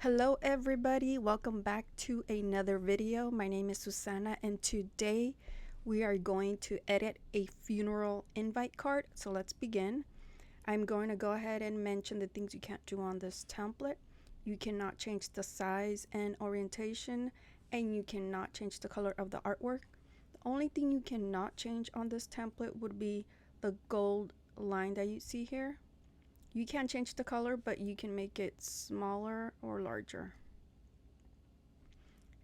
Hello everybody, welcome back to another video. My name is Susana and today we are going to edit a funeral invite card. So let's begin. I'm going to go ahead and mention the things you can't do on this template. You cannot change the size and orientation, and you cannot change the color of the artwork. The only thing you cannot change on this template would be the gold line that you see here. You can't change the color, but you can make it smaller or larger.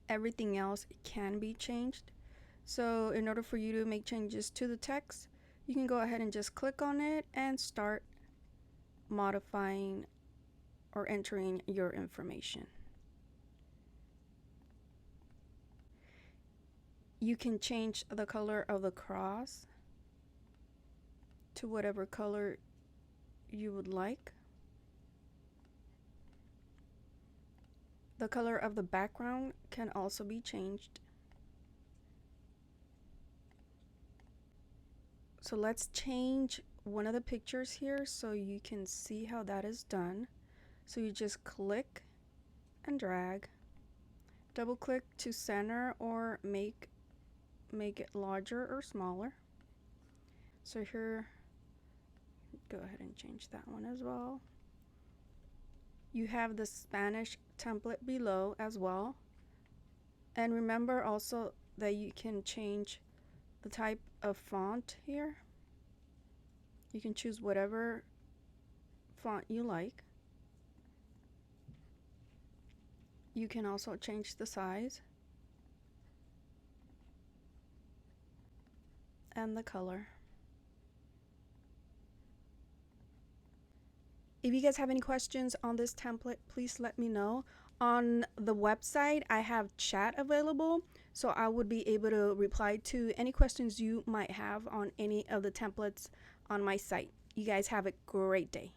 Everything else can be changed. So in order for you to make changes to the text, you can go ahead and just click on it and start modifying or entering your information. You can change the color of the cross to whatever color you would like. The color of the background can also be changed. So let's change one of the pictures here so you can see how that is done. So you just click and drag, double click to center or make it larger or smaller. So here, go ahead and change that one as well. You have the Spanish template below as well. And remember also that you can change the type of font here. You can choose whatever font you like. You can also change the size and the color. If you guys have any questions on this template, please let me know. On the website, I have chat available, so I would be able to reply to any questions you might have on any of the templates on my site. You guys have a great day.